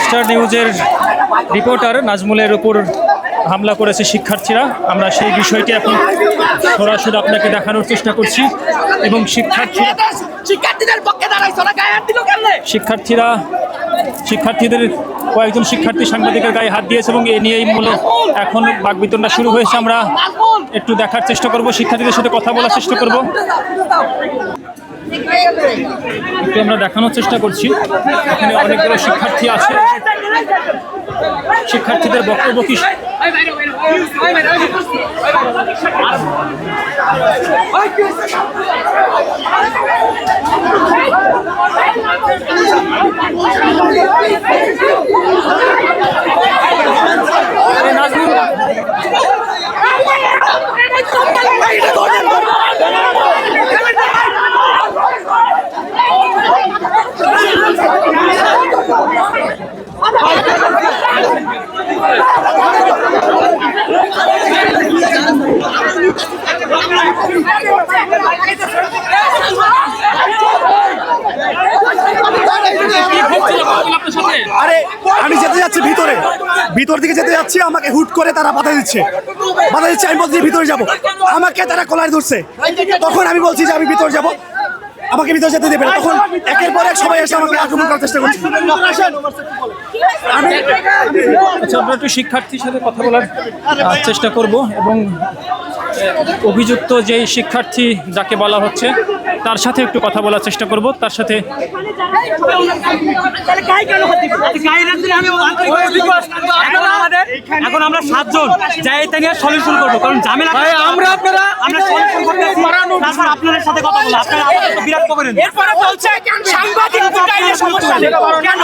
Star নিউজের reporter নাজমুলের উপর হামলা করেছে শিক্ষার্থীরা। আমরা সেই বিষয়টি এখন সরাসরি আপনাকে দেখানোর চেষ্টা করছি। এবং শিক্ষার্থীদের কয়েকজন শিক্ষার্থী সাংবাদিকের গায়ে হাত দিয়েছে এবং এ নিয়েই মূলত এখন বাকবিতণ্ডা শুরু হয়েছে। আমরা একটু দেখার চেষ্টা করব, শিক্ষার্থীদের সাথে কথা বলার চেষ্টা করব। একটু আমরা দেখানোর চেষ্টা করছি, এখানে অনেকগুলো শিক্ষার্থী আছে। শিক্ষার্থীদের বক্তব্য কি? আরে আমি যেতে যাচ্ছি ভিতর দিকে যেতে যাচ্ছি, আমাকে হুট করে তারা বাধা দিচ্ছে। আমি বলছি ভিতরে যাব, আমাকে তারা কলার ধরছে। তখন আমি বলছি যে আমি ভিতরে যাব, আমাকে ভিতরে যেতে দেবে না। তখন একের পর এক সবাই এসে আমাকে আক্রমণ করার চেষ্টা করছে। আমরা একটু শিক্ষার্থীর সাথে কথা বলার চেষ্টা করব এবং অভিযুক্ত যেই শিক্ষার্থী যাকে বলা হচ্ছে তার সাথে একটু কথা বলার চেষ্টা করব। তার সাথে এখন আমরা 7 জন যাই এটা নিয়ে সলিউশন করবো, কারণ ঝামেলা আমরা সলিউশন করতে তারপর আপনাদের সাথে কথা বলবো। আপনারা বিরাট করেন, এরপরে বলছে সাংবাদিক দুটাইলে সমস্যা কেন